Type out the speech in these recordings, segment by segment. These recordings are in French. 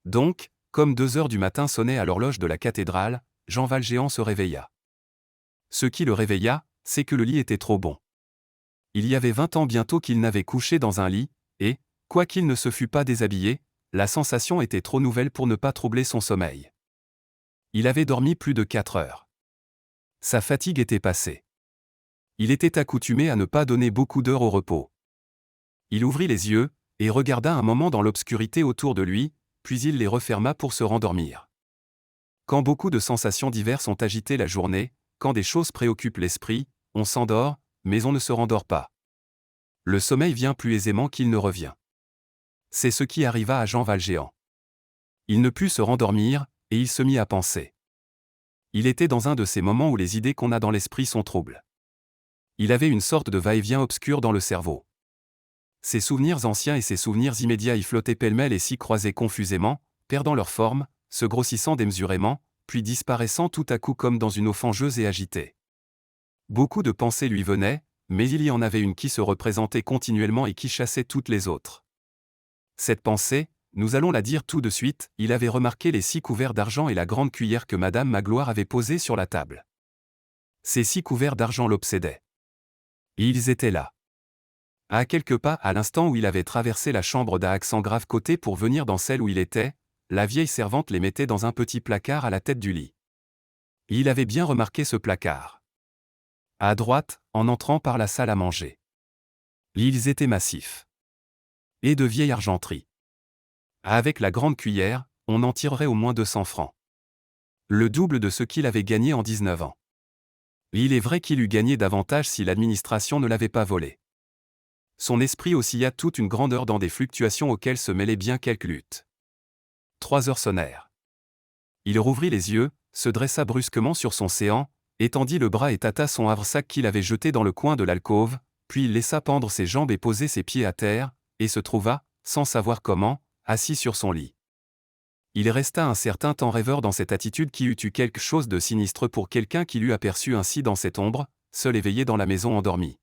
Donc, comme 2 heures du matin sonnaient à l'horloge de la cathédrale, Jean Valjean se réveilla. Ce qui le réveilla, c'est que le lit était trop bon. Il y avait 20 ans bientôt qu'il n'avait couché dans un lit, et, quoiqu'il ne se fût pas déshabillé, la sensation était trop nouvelle pour ne pas troubler son sommeil. Il avait dormi plus de 4 heures. Sa fatigue était passée. Il était accoutumé à ne pas donner beaucoup d'heures au repos. Il ouvrit les yeux, et regarda un moment dans l'obscurité autour de lui, puis il les referma pour se rendormir. Quand beaucoup de sensations diverses ont agité la journée, quand des choses préoccupent l'esprit, on s'endort, mais on ne se rendort pas. Le sommeil vient plus aisément qu'il ne revient. C'est ce qui arriva à Jean Valjean. Il ne put se rendormir, et il se mit à penser. Il était dans un de ces moments où les idées qu'on a dans l'esprit sont troubles. Il avait une sorte de va-et-vient obscur dans le cerveau. Ses souvenirs anciens et ses souvenirs immédiats y flottaient pêle-mêle et s'y croisaient confusément, perdant leur forme, se grossissant démesurément, puis disparaissant tout à coup comme dans une eau fangeuse et agitée. Beaucoup de pensées lui venaient, mais il y en avait une qui se représentait continuellement et qui chassait toutes les autres. Cette pensée, nous allons la dire tout de suite, il avait remarqué les 6 couverts d'argent et la grande cuillère que Madame Magloire avait posée sur la table. Ces 6 couverts d'argent l'obsédaient. Et ils étaient là. À quelques pas, à l'instant où il avait traversé la chambre d'Axan grave côté pour venir dans celle où il était, la vieille servante les mettait dans un petit placard à la tête du lit. Et il avait bien remarqué ce placard. À droite, en entrant par la salle à manger. Ils étaient massifs. Et de vieille argenterie. Avec la grande cuillère, on en tirerait au moins 200 francs. Le double de ce qu'il avait gagné en 19 ans. Et il est vrai qu'il eût gagné davantage si l'administration ne l'avait pas volé. Son esprit oscilla toute une grande heure dans des fluctuations auxquelles se mêlaient bien quelques luttes. 3 heures sonnèrent. Il rouvrit les yeux, se dressa brusquement sur son séant, étendit le bras et tâta son havresac qu'il avait jeté dans le coin de l'alcôve, puis il laissa pendre ses jambes et poser ses pieds à terre, et se trouva, sans savoir comment, assis sur son lit. Il resta un certain temps rêveur dans cette attitude qui eût eu quelque chose de sinistre pour quelqu'un qui l'eût aperçu ainsi dans cette ombre, seul éveillé dans la maison endormie.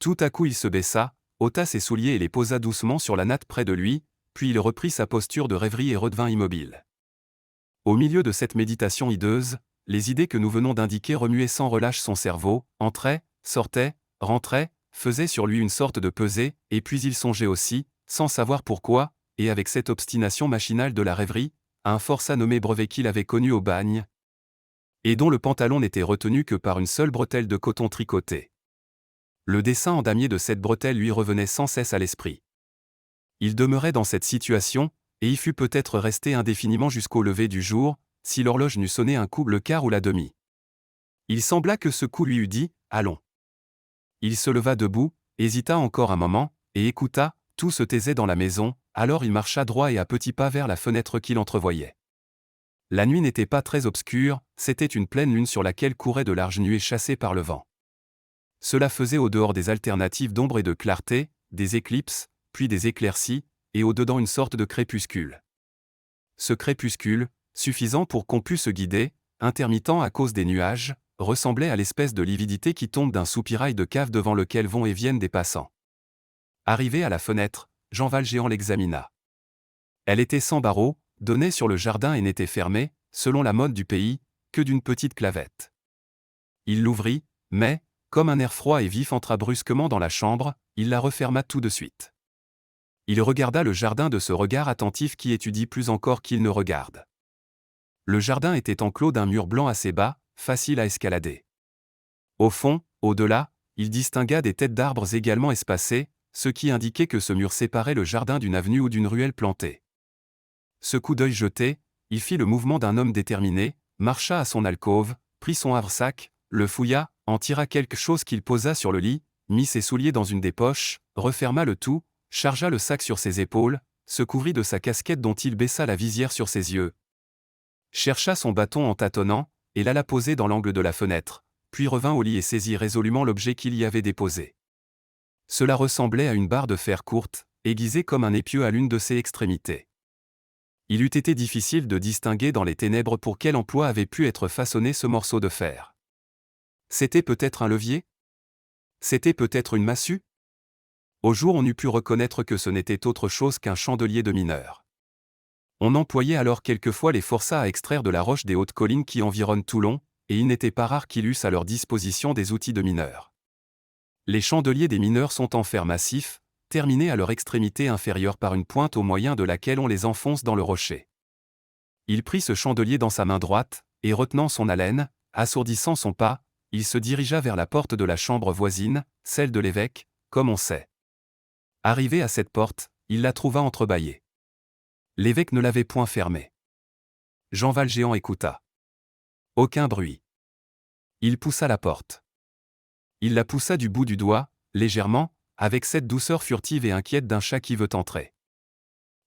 Tout à coup il se baissa, ôta ses souliers et les posa doucement sur la natte près de lui, puis il reprit sa posture de rêverie et redevint immobile. Au milieu de cette méditation hideuse, les idées que nous venons d'indiquer remuaient sans relâche son cerveau, entraient, sortaient, rentraient, faisaient sur lui une sorte de pesée, et puis il songeait aussi, sans savoir pourquoi, et avec cette obstination machinale de la rêverie, à un forçat nommé Brevet qu'il avait connu au bagne, et dont le pantalon n'était retenu que par une seule bretelle de coton tricotée. Le dessin en damier de cette bretelle lui revenait sans cesse à l'esprit. Il demeurait dans cette situation, et y fut peut-être resté indéfiniment jusqu'au lever du jour, si l'horloge n'eût sonné un coup le quart ou la demi. Il sembla que ce coup lui eût dit « Allons ». Il se leva debout, hésita encore un moment, et écouta, tout se taisait dans la maison, alors il marcha droit et à petits pas vers la fenêtre qu'il entrevoyait. La nuit n'était pas très obscure, c'était une pleine lune sur laquelle couraient de larges nuées chassées par le vent. Cela faisait au dehors des alternatives d'ombre et de clarté, des éclipses, puis des éclaircies, et au-dedans une sorte de crépuscule. Ce crépuscule, suffisant pour qu'on pût se guider, intermittent à cause des nuages, ressemblait à l'espèce de lividité qui tombe d'un soupirail de cave devant lequel vont et viennent des passants. Arrivé à la fenêtre, Jean Valjean l'examina. Elle était sans barreaux, donnait sur le jardin et n'était fermée, selon la mode du pays, que d'une petite clavette. Il l'ouvrit, mais, comme un air froid et vif entra brusquement dans la chambre, il la referma tout de suite. Il regarda le jardin de ce regard attentif qui étudie plus encore qu'il ne regarde. Le jardin était enclos d'un mur blanc assez bas, facile à escalader. Au fond, au-delà, il distingua des têtes d'arbres également espacées, ce qui indiquait que ce mur séparait le jardin d'une avenue ou d'une ruelle plantée. Ce coup d'œil jeté, il fit le mouvement d'un homme déterminé, marcha à son alcôve, prit son havresac, le fouilla, en tira quelque chose qu'il posa sur le lit, mit ses souliers dans une des poches, referma le tout, chargea le sac sur ses épaules, se couvrit de sa casquette dont il baissa la visière sur ses yeux, chercha son bâton en tâtonnant, et l'alla poser dans l'angle de la fenêtre, puis revint au lit et saisit résolument l'objet qu'il y avait déposé. Cela ressemblait à une barre de fer courte, aiguisée comme un épieu à l'une de ses extrémités. Il eût été difficile de distinguer dans les ténèbres pour quel emploi avait pu être façonné ce morceau de fer. C'était peut-être un levier? C'était peut-être une massue? Au jour on eût pu reconnaître que ce n'était autre chose qu'un chandelier de mineur. On employait alors quelquefois les forçats à extraire de la roche des hautes collines qui environnent Toulon, et il n'était pas rare qu'ils eussent à leur disposition des outils de mineurs. Les chandeliers des mineurs sont en fer massif, terminés à leur extrémité inférieure par une pointe au moyen de laquelle on les enfonce dans le rocher. Il prit ce chandelier dans sa main droite, et retenant son haleine, assourdissant son pas, il se dirigea vers la porte de la chambre voisine, celle de l'évêque, comme on sait. Arrivé à cette porte, il la trouva entrebâillée. L'évêque ne l'avait point fermée. Jean Valjean écouta. Aucun bruit. Il poussa la porte. Il la poussa du bout du doigt, légèrement, avec cette douceur furtive et inquiète d'un chat qui veut entrer.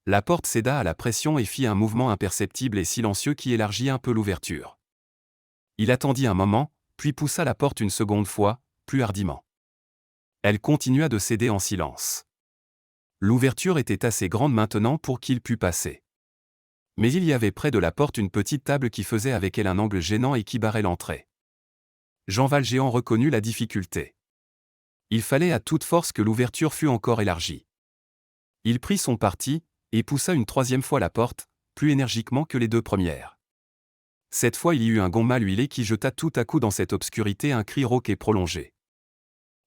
La porte céda à la pression et fit un mouvement imperceptible et silencieux qui élargit un peu l'ouverture. Il attendit un moment, puis poussa la porte une seconde fois, plus hardiment. Elle continua de céder en silence. L'ouverture était assez grande maintenant pour qu'il pût passer. Mais il y avait près de la porte une petite table qui faisait avec elle un angle gênant et qui barrait l'entrée. Jean Valjean reconnut la difficulté. Il fallait à toute force que l'ouverture fût encore élargie. Il prit son parti, et poussa une troisième fois la porte, plus énergiquement que les deux premières. Cette fois il y eut un gond mal huilé qui jeta tout à coup dans cette obscurité un cri rauque et prolongé.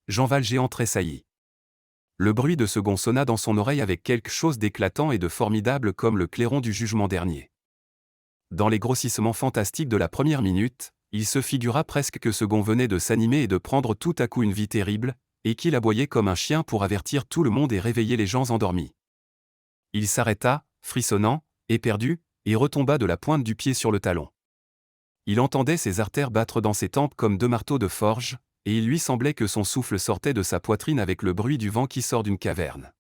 Jean Valjean tressaillit. Le bruit de ce gond sonna dans son oreille avec quelque chose d'éclatant et de formidable comme le clairon du jugement dernier. Dans les grossissements fantastiques de la première minute, il se figura presque que ce gond venait de s'animer et de prendre tout à coup une vie terrible, et qu'il aboyait comme un chien pour avertir tout le monde et réveiller les gens endormis. Il s'arrêta, frissonnant, éperdu, et retomba de la pointe du pied sur le talon. Il entendait ses artères battre dans ses tempes comme deux marteaux de forge, et il lui semblait que son souffle sortait de sa poitrine avec le bruit du vent qui sort d'une caverne.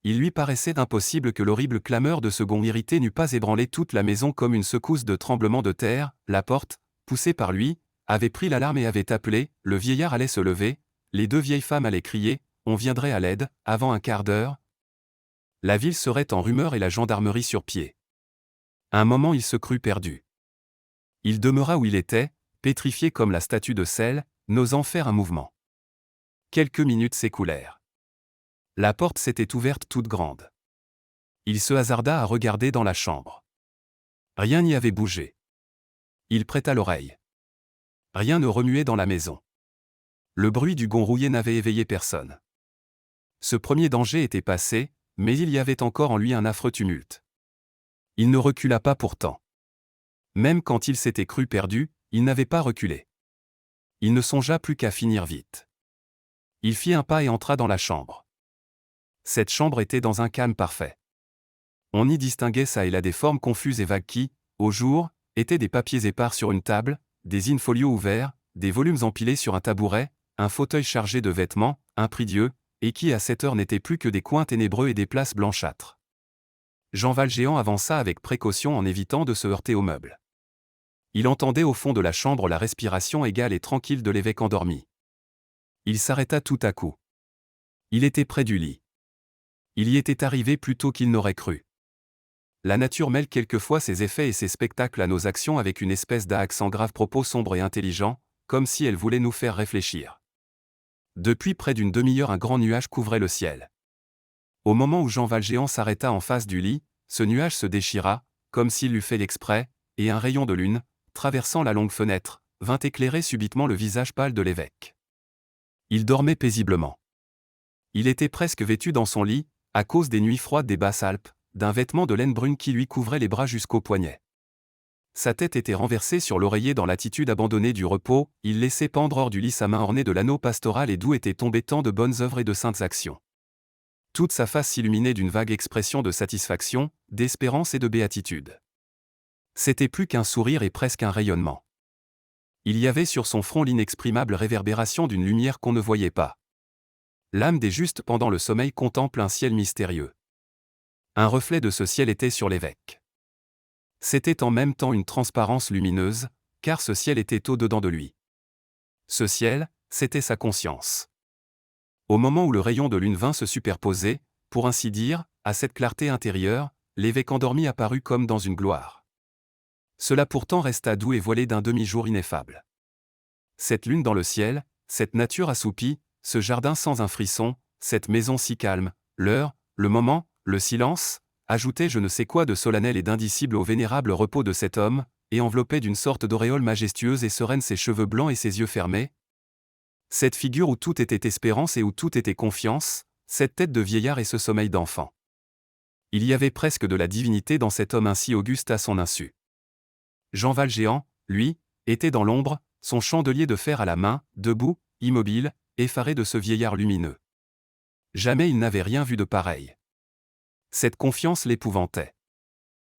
Il lui paraissait impossible que l'horrible clameur de ce gond irrité n'eût pas ébranlé toute la maison comme une secousse de tremblement de terre. La porte, poussée par lui, avait pris l'alarme et avait appelé, le vieillard allait se lever, les deux vieilles femmes allaient crier, on viendrait à l'aide, avant un quart d'heure. La ville serait en rumeur et la gendarmerie sur pied. Un moment il se crut perdu. Il demeura où il était, pétrifié comme la statue de sel, n'osant faire un mouvement. Quelques minutes s'écoulèrent. La porte s'était ouverte toute grande. Il se hasarda à regarder dans la chambre. Rien n'y avait bougé. Il prêta l'oreille. Rien ne remuait dans la maison. Le bruit du gond rouillé n'avait éveillé personne. Ce premier danger était passé, mais il y avait encore en lui un affreux tumulte. Il ne recula pas pourtant. Même quand il s'était cru perdu, il n'avait pas reculé. Il ne songea plus qu'à finir vite. Il fit un pas et entra dans la chambre. Cette chambre était dans un calme parfait. On y distinguait çà et là des formes confuses et vagues qui, au jour, étaient des papiers épars sur une table, des in-folios ouverts, des volumes empilés sur un tabouret, un fauteuil chargé de vêtements, un prie-dieu, et qui à cette heure n'étaient plus que des coins ténébreux et des places blanchâtres. Jean Valjean avança avec précaution en évitant de se heurter aux meubles. Il entendait au fond de la chambre la respiration égale et tranquille de l'évêque endormi. Il s'arrêta tout à coup. Il était près du lit. Il y était arrivé plus tôt qu'il n'aurait cru. La nature mêle quelquefois ses effets et ses spectacles à nos actions avec une espèce d'accent grave propos sombre et intelligent, comme si elle voulait nous faire réfléchir. Depuis près d'une demi-heure un grand nuage couvrait le ciel. Au moment où Jean Valjean s'arrêta en face du lit, ce nuage se déchira, comme s'il l'eût fait exprès, et un rayon de lune, traversant la longue fenêtre, vint éclairer subitement le visage pâle de l'évêque. Il dormait paisiblement. Il était presque vêtu dans son lit, à cause des nuits froides des Basses-Alpes, d'un vêtement de laine brune qui lui couvrait les bras jusqu'aux poignets. Sa tête était renversée sur l'oreiller dans l'attitude abandonnée du repos, il laissait pendre hors du lit sa main ornée de l'anneau pastoral et d'où étaient tombées tant de bonnes œuvres et de saintes actions. Toute sa face s'illuminait d'une vague expression de satisfaction, d'espérance et de béatitude. C'était plus qu'un sourire et presque un rayonnement. Il y avait sur son front l'inexprimable réverbération d'une lumière qu'on ne voyait pas. L'âme des justes pendant le sommeil contemple un ciel mystérieux. Un reflet de ce ciel était sur l'évêque. C'était en même temps une transparence lumineuse, car ce ciel était au-dedans de lui. Ce ciel, c'était sa conscience. Au moment où le rayon de lune vint se superposer, pour ainsi dire, à cette clarté intérieure, l'évêque endormi apparut comme dans une gloire. Cela pourtant resta doux et voilé d'un demi-jour ineffable. Cette lune dans le ciel, cette nature assoupie, ce jardin sans un frisson, cette maison si calme, l'heure, le moment, le silence, ajoutait je ne sais quoi de solennel et d'indicible au vénérable repos de cet homme, et enveloppait d'une sorte d'auréole majestueuse et sereine ses cheveux blancs et ses yeux fermés. Cette figure où tout était espérance et où tout était confiance, cette tête de vieillard et ce sommeil d'enfant. Il y avait presque de la divinité dans cet homme ainsi auguste à son insu. Jean Valjean, lui, était dans l'ombre, son chandelier de fer à la main, debout, immobile, effaré de ce vieillard lumineux. Jamais il n'avait rien vu de pareil. Cette confiance l'épouvantait.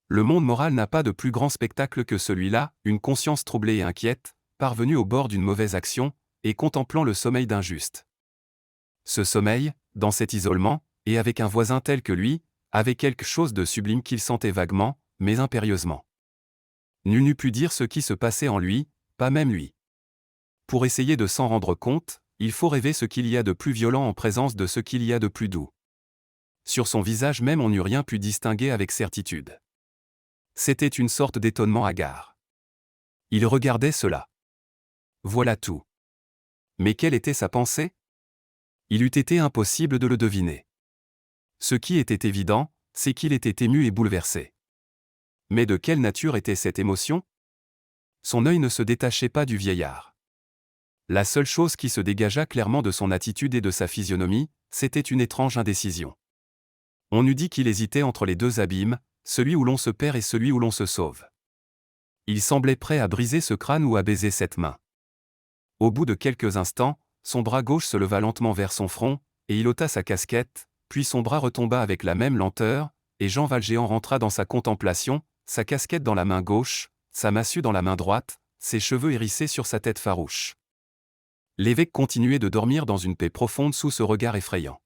Le monde moral n'a pas de plus grand spectacle que celui-là, une conscience troublée et inquiète, parvenue au bord d'une mauvaise action, et contemplant le sommeil d'un juste. Ce sommeil, dans cet isolement, et avec un voisin tel que lui, avait quelque chose de sublime qu'il sentait vaguement, mais impérieusement. Nul n'eût pu dire ce qui se passait en lui, pas même lui. Pour essayer de s'en rendre compte, il faut rêver ce qu'il y a de plus violent en présence de ce qu'il y a de plus doux. Sur son visage même on n'eût rien pu distinguer avec certitude. C'était une sorte d'étonnement hagard. Il regardait cela. Voilà tout. Mais quelle était sa pensée? Il eût été impossible de le deviner. Ce qui était évident, c'est qu'il était ému et bouleversé. Mais de quelle nature était cette émotion? Son œil ne se détachait pas du vieillard. La seule chose qui se dégagea clairement de son attitude et de sa physionomie, c'était une étrange indécision. On eût dit qu'il hésitait entre les deux abîmes, celui où l'on se perd et celui où l'on se sauve. Il semblait prêt à briser ce crâne ou à baiser cette main. Au bout de quelques instants, son bras gauche se leva lentement vers son front, et il ôta sa casquette, puis son bras retomba avec la même lenteur, et Jean Valjean rentra dans sa contemplation, sa casquette dans la main gauche, sa massue dans la main droite, ses cheveux hérissés sur sa tête farouche. L'évêque continuait de dormir dans une paix profonde sous ce regard effrayant.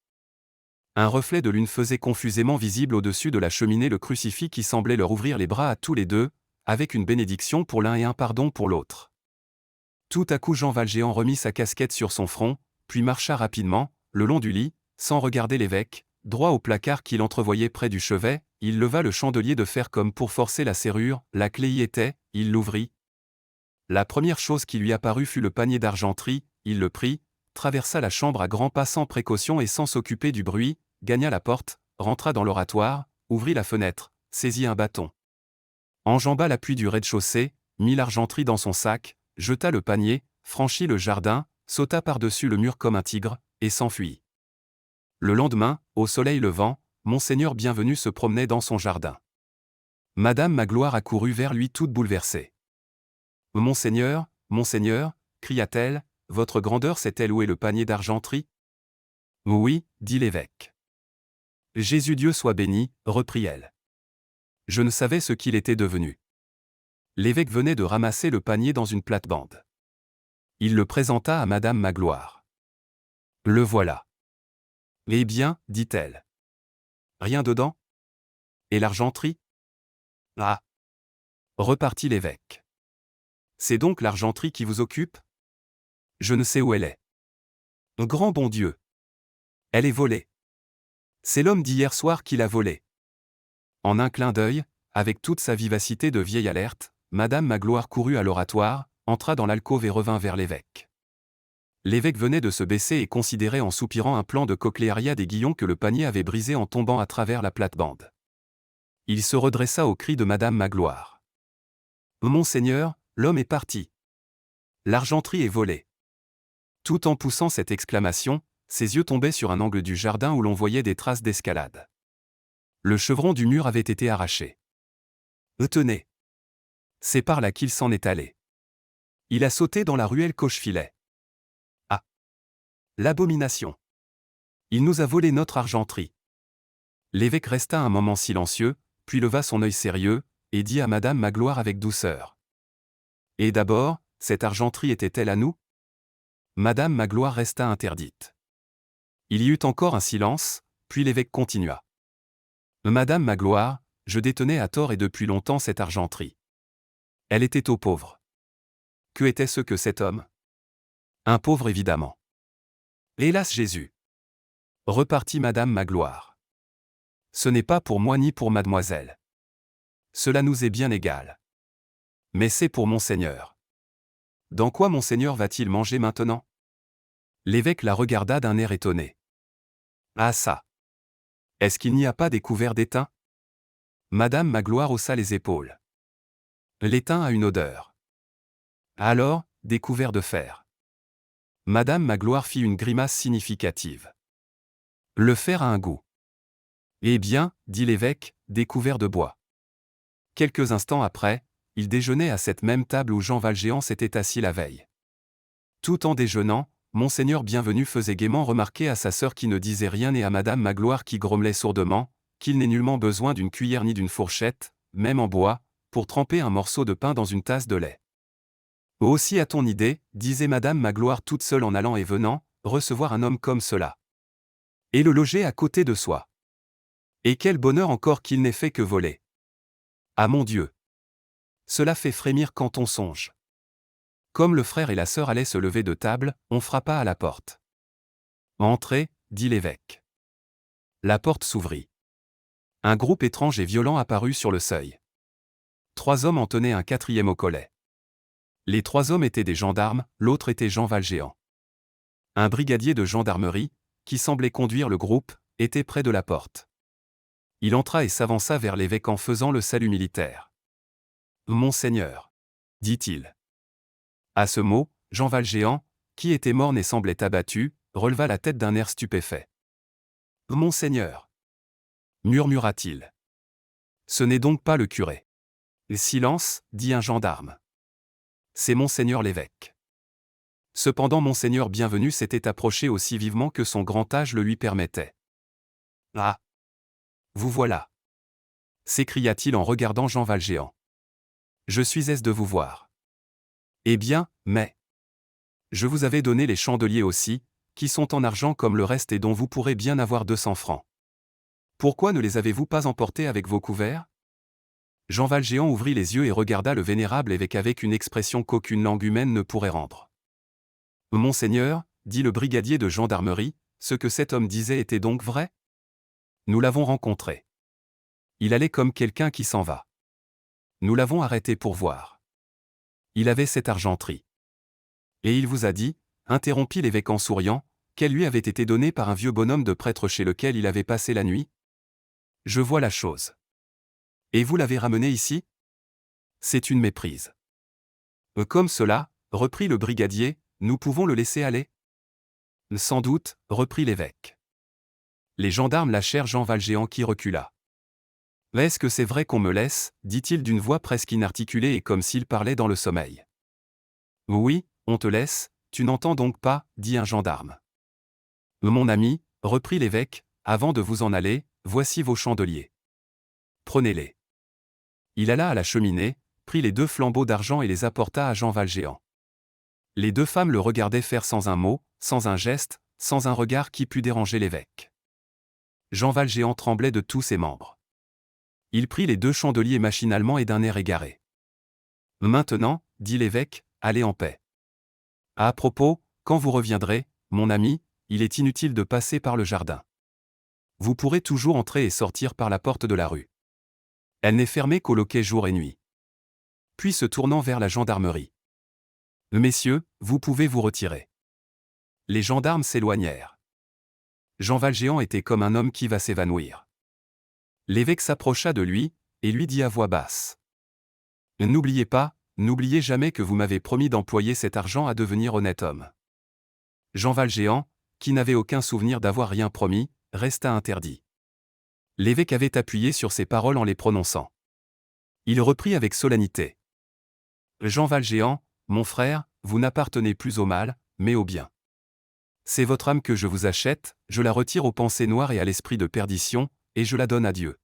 Un reflet de lune faisait confusément visible au-dessus de la cheminée le crucifix qui semblait leur ouvrir les bras à tous les deux, avec une bénédiction pour l'un et un pardon pour l'autre. Tout à coup Jean Valjean remit sa casquette sur son front, puis marcha rapidement, le long du lit, sans regarder l'évêque, droit au placard qu'il entrevoyait près du chevet, il leva le chandelier de fer comme pour forcer la serrure, la clé y était, il l'ouvrit. La première chose qui lui apparut fut le panier d'argenterie, il le prit, traversa la chambre à grands pas sans précaution et sans s'occuper du bruit, gagna la porte, rentra dans l'oratoire, ouvrit la fenêtre, saisit un bâton. Enjamba l'appui du rez-de-chaussée, mit l'argenterie dans son sac, jeta le panier, franchit le jardin, sauta par-dessus le mur comme un tigre, et s'enfuit. Le lendemain, au soleil levant, Monseigneur Bienvenu se promenait dans son jardin. Madame Magloire accourut vers lui toute bouleversée. « Monseigneur, Monseigneur, cria-t-elle, votre grandeur sait-elle où est le panier d'argenterie ?»« Oui, dit l'évêque. »« Jésus Dieu soit béni, reprit-elle. Je ne savais ce qu'il était devenu. » L'évêque venait de ramasser le panier dans une plate-bande. Il le présenta à Madame Magloire. « Le voilà. »« Eh bien, dit-elle. Rien dedans? Et l'argenterie? » « Ah !» repartit l'évêque. « C'est donc l'argenterie qui vous occupe? Je ne sais où elle est. »« Grand bon Dieu! Elle est volée. C'est l'homme d'hier soir qui l'a volée. » En un clin d'œil, avec toute sa vivacité de vieille alerte, Madame Magloire courut à l'oratoire, entra dans l'alcôve et revint vers l'évêque. L'évêque venait de se baisser et considérait en soupirant un plan de cochléaria d'aiguillon que le panier avait brisé en tombant à travers la plate-bande. Il se redressa au cri de Madame Magloire. « Monseigneur, l'homme est parti. L'argenterie est volée. » Tout en poussant cette exclamation, ses yeux tombaient sur un angle du jardin où l'on voyait des traces d'escalade. Le chevron du mur avait été arraché. « Tenez. C'est par là qu'il s'en est allé. Il a sauté dans la ruelle Cochefilet. Ah! L'abomination! Il nous a volé notre argenterie. » L'évêque resta un moment silencieux, puis leva son œil sérieux, et dit à Madame Magloire avec douceur. « Et d'abord, cette argenterie était-elle à nous ?» Madame Magloire resta interdite. Il y eut encore un silence, puis l'évêque continua. « Madame Magloire, je détenais à tort et depuis longtemps cette argenterie. Elle était aux pauvres. Que était-ce que cet homme? Un pauvre évidemment. Hélas Jésus! Repartit Madame Magloire. Ce n'est pas pour moi ni pour mademoiselle. Cela nous est bien égal. Mais c'est pour Monseigneur. Dans quoi Monseigneur va-t-il manger maintenant? L'évêque la regarda d'un air étonné. Ah ça! Est-ce qu'il n'y a pas des couverts d'étain? Madame Magloire haussa les épaules. L'étain a une odeur. Alors, des couverts de fer. Madame Magloire fit une grimace significative. Le fer a un goût. Eh bien, dit l'évêque, des couverts de bois. Quelques instants après, il déjeunait à cette même table où Jean Valjean s'était assis la veille. Tout en déjeunant, Monseigneur Bienvenu faisait gaiement remarquer à sa sœur qui ne disait rien et à Madame Magloire qui grommelait sourdement, qu'il n'est nullement besoin d'une cuillère ni d'une fourchette, même en bois, pour tremper un morceau de pain dans une tasse de lait. Aussi a-t-on idée, disait Madame Magloire toute seule en allant et venant, recevoir un homme comme cela. Et le loger à côté de soi. Et quel bonheur encore qu'il n'ait fait que voler. Ah mon Dieu! Cela fait frémir quand on songe. Comme le frère et la sœur allaient se lever de table, on frappa à la porte. Entrez, dit l'évêque. La porte s'ouvrit. Un groupe étrange et violent apparut sur le seuil. 3 hommes en tenaient un 4e au collet. Les 3 hommes étaient des gendarmes, l'autre était Jean Valjean. Un brigadier de gendarmerie, qui semblait conduire le groupe, était près de la porte. Il entra et s'avança vers l'évêque en faisant le salut militaire. Monseigneur, dit-il. À ce mot, Jean Valjean, qui était morne et semblait abattu, releva la tête d'un air stupéfait. Monseigneur, murmura-t-il. Ce n'est donc pas le curé. Silence, dit un gendarme. C'est Monseigneur l'évêque. Cependant Monseigneur Bienvenu s'était approché aussi vivement que son grand âge le lui permettait. Ah! Vous voilà! S'écria-t-il en regardant Jean Valjean. Je suis aise de vous voir. Eh bien, mais... Je vous avais donné les chandeliers aussi, qui sont en argent comme le reste et dont vous pourrez bien avoir 200 francs. Pourquoi ne les avez-vous pas emportés avec vos couverts? Jean Valjean ouvrit les yeux et regarda le vénérable évêque avec une expression qu'aucune langue humaine ne pourrait rendre. Monseigneur, dit le brigadier de gendarmerie, ce que cet homme disait était donc vrai? Nous l'avons rencontré. Il allait comme quelqu'un qui s'en va. Nous l'avons arrêté pour voir. Il avait cette argenterie. Et il vous a dit, interrompit l'évêque en souriant, qu'elle lui avait été donnée par un vieux bonhomme de prêtre chez lequel il avait passé la nuit? Je vois la chose. Et vous l'avez ramené ici? C'est une méprise. Comme cela, reprit le brigadier, nous pouvons le laisser aller? Sans doute, reprit l'évêque. Les gendarmes lâchèrent Jean Valjean qui recula. Est-ce que c'est vrai qu'on me laisse, dit-il d'une voix presque inarticulée et comme s'il parlait dans le sommeil. Oui, on te laisse, tu n'entends donc pas, dit un gendarme. Mon ami, reprit l'évêque, avant de vous en aller, voici vos chandeliers. Prenez-les. Il alla à la cheminée, prit les 2 flambeaux d'argent et les apporta à Jean Valjean. Les 2 femmes le regardaient faire sans un mot, sans un geste, sans un regard qui pût déranger l'évêque. Jean Valjean tremblait de tous ses membres. Il prit les 2 chandeliers machinalement et d'un air égaré. Maintenant, dit l'évêque, allez en paix. À propos, quand vous reviendrez, mon ami, il est inutile de passer par le jardin. Vous pourrez toujours entrer et sortir par la porte de la rue. Elle n'est fermée qu'au loquet jour et nuit. Puis se tournant vers la gendarmerie. Messieurs, vous pouvez vous retirer. Les gendarmes s'éloignèrent. Jean Valjean était comme un homme qui va s'évanouir. L'évêque s'approcha de lui, et lui dit à voix basse. N'oubliez pas, n'oubliez jamais que vous m'avez promis d'employer cet argent à devenir honnête homme. Jean Valjean, qui n'avait aucun souvenir d'avoir rien promis, resta interdit. L'évêque avait appuyé sur ces paroles en les prononçant. Il reprit avec solennité. Jean Valjean, mon frère, vous n'appartenez plus au mal, mais au bien. C'est votre âme que je vous achète, je la retire aux pensées noires et à l'esprit de perdition, et je la donne à Dieu.